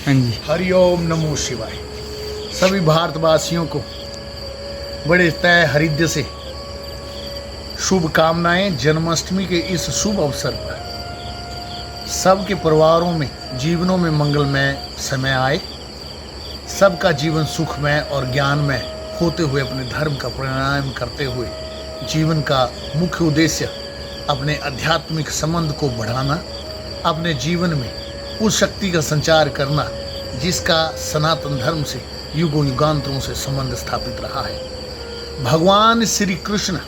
हाँ जी। हरिओम नमो शिवाय। सभी भारतवासियों को बड़े तय हृदय से शुभकामनाएं। जन्माष्टमी के इस शुभ अवसर पर सबके परिवारों में जीवनों में मंगलमय समय आए, सबका जीवन सुखमय और ज्ञानमय होते हुए अपने धर्म का प्रणाम करते हुए जीवन का मुख्य उद्देश्य अपने आध्यात्मिक संबंध को बढ़ाना, अपने जीवन में उस शक्ति का संचार करना जिसका सनातन धर्म से युगों युगांतरों से संबंध स्थापित रहा है। भगवान श्री कृष्ण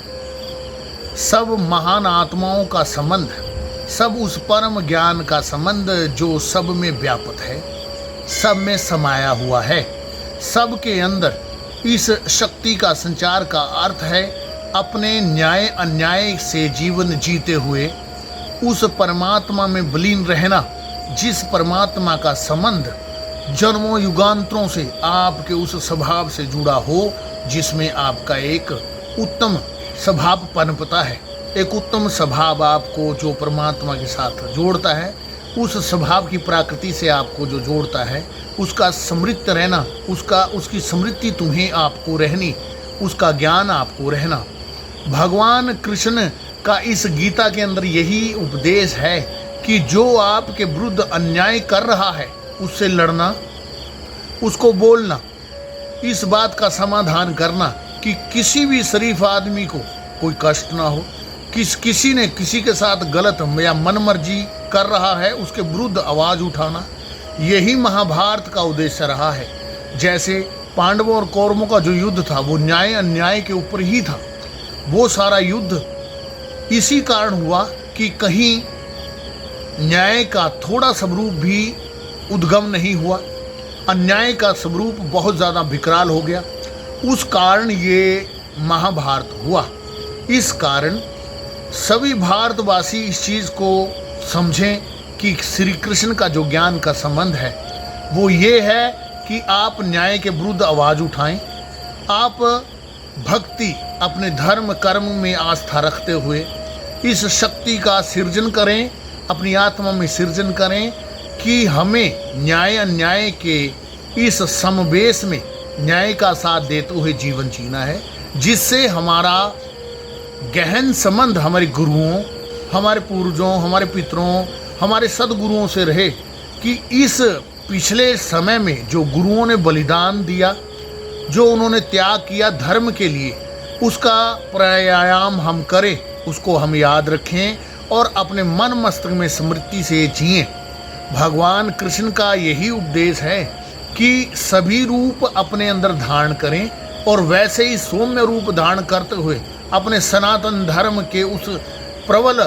सब महान आत्माओं का संबंध, सब उस परम ज्ञान का संबंध जो सब में व्यापक है, सब में समाया हुआ है। सब के अंदर इस शक्ति का संचार का अर्थ है अपने न्याय अन्याय से जीवन जीते हुए उस परमात्मा में विलीन रहना, जिस परमात्मा का संबंध जन्मों युगांतरों से आपके उस स्वभाव से जुड़ा हो जिसमें आपका एक उत्तम स्वभाव पनपता है। एक उत्तम स्वभाव आपको जो परमात्मा के साथ जोड़ता है, उस स्वभाव की प्रकृति से आपको जो जोड़ता है, उसका समृद्ध रहना, उसकी समृद्धि तुम्हें आपको रहनी, उसका ज्ञान आपको रहना। भगवान कृष्ण का इस गीता के अंदर यही उपदेश है कि जो आपके विरुद्ध अन्याय कर रहा है उससे लड़ना, उसको बोलना, इस बात का समाधान करना कि किसी भी शरीफ आदमी को कोई कष्ट ना हो। किसी ने किसी के साथ गलत या मनमर्जी कर रहा है उसके विरुद्ध आवाज उठाना, यही महाभारत का उद्देश्य रहा है। जैसे पांडवों और कौरवों का जो युद्ध था वो न्याय अन्याय के ऊपर ही था। वो सारा युद्ध इसी कारण हुआ कि कहीं न्याय का थोड़ा स्वरूप भी उद्गम नहीं हुआ, अन्याय का स्वरूप बहुत ज़्यादा विकराल हो गया। उस कारण ये महाभारत हुआ। इस कारण सभी भारतवासी इस चीज़ को समझें कि श्री कृष्ण का जो ज्ञान का संबंध है वो ये है कि आप न्याय के विरुद्ध आवाज़ उठाएं, आप भक्ति अपने धर्म कर्म में आस्था रखते हुए इस शक्ति का सृजन करें, अपनी आत्मा में सृजन करें कि हमें न्याय अन्याय के इस समवेश में न्याय का साथ देते हुए जीवन जीना है, जिससे हमारा गहन संबंध हमारे गुरुओं, हमारे पूर्वजों, हमारे पितरों, हमारे सदगुरुओं से रहे कि इस पिछले समय में जो गुरुओं ने बलिदान दिया, जो उन्होंने त्याग किया धर्म के लिए, उसका प्राणायाम हम करें, उसको हम याद रखें और अपने मन मस्तिष्क में स्मृति से जिएं। भगवान कृष्ण का यही उपदेश है कि सभी रूप अपने अंदर धारण करें और वैसे ही सौम्य रूप धारण करते हुए अपने सनातन धर्म के उस प्रबल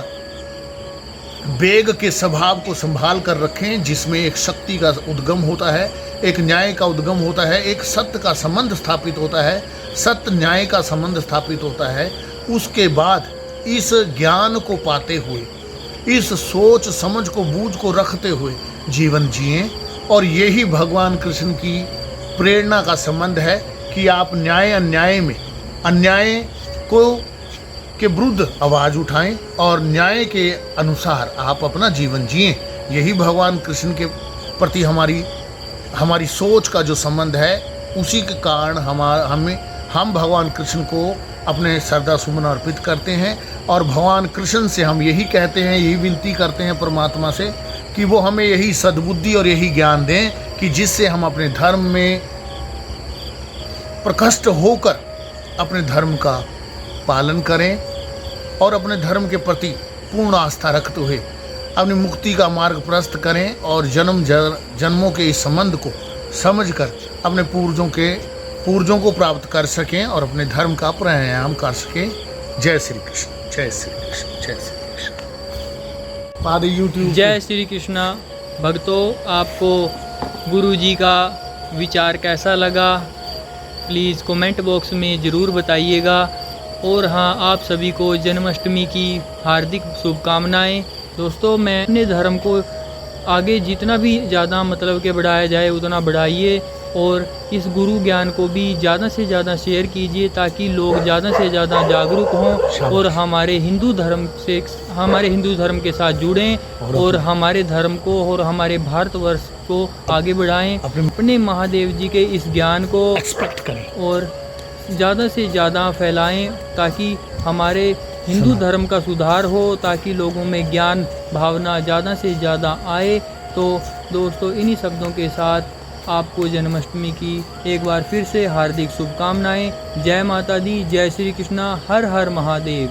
वेग के स्वभाव को संभाल कर रखें, जिसमें एक शक्ति का उद्गम होता है, एक न्याय का उद्गम होता है, एक सत्य का संबंध स्थापित होता है, सत्य न्याय का संबंध स्थापित होता है। उसके बाद इस ज्ञान को पाते हुए, इस सोच समझ को बूझ को रखते हुए जीवन जिएं। और यही भगवान कृष्ण की प्रेरणा का संबंध है कि आप न्याय अन्याय में अन्याय को के विरुद्ध आवाज़ उठाएं और न्याय के अनुसार आप अपना जीवन जिएं। यही भगवान कृष्ण के प्रति हमारी सोच का जो संबंध है, उसी के कारण हम भगवान कृष्ण को अपने श्रद्धा सुमन अर्पित करते हैं। और भगवान कृष्ण से हम यही कहते हैं, यही विनती करते हैं परमात्मा से कि वो हमें यही सद्बुद्धि और यही ज्ञान दें कि जिससे हम अपने धर्म में प्रकृष्ट होकर अपने धर्म का पालन करें और अपने धर्म के प्रति पूर्ण आस्था रखते हुए अपनी मुक्ति का मार्ग प्रशस्त करें और जन्मों के इस संबंध को समझकर अपने पूर्वजों को प्राप्त कर सकें और अपने धर्म का प्राणायाम कर सकें। जय श्री कृष्ण, जय श्री कृष्ण, जय श्री कृष्ण। पादे यूट्यूब। जय श्री कृष्णा। भक्तों, आपको गुरु जी का विचार कैसा लगा प्लीज़ कमेंट बॉक्स में ज़रूर बताइएगा। और हाँ, आप सभी को जन्माष्टमी की हार्दिक शुभकामनाएं। दोस्तों, मैं अपने धर्म को आगे जितना भी ज़्यादा मतलब कि बढ़ाया जाए उतना बढ़ाइए, और इस गुरु ज्ञान को भी ज़्यादा से ज़्यादा शेयर कीजिए ताकि लोग ज़्यादा से ज़्यादा जागरूक हों और हमारे हिंदू धर्म के साथ जुड़ें और हमारे धर्म को और हमारे भारतवर्ष को आगे बढ़ाएं, अपने महादेव जी के इस ज्ञान को एक्सपेक्ट करें और ज़्यादा से ज़्यादा फैलाएं ताकि हमारे हिंदू धर्म का सुधार हो, ताकि लोगों में ज्ञान भावना ज़्यादा से ज़्यादा आए। तो दोस्तों, इन्हीं शब्दों के साथ आपको जन्माष्टमी की एक बार फिर से हार्दिक शुभकामनाएं। जय माता दी, जय श्री कृष्णा, हर हर महादेव।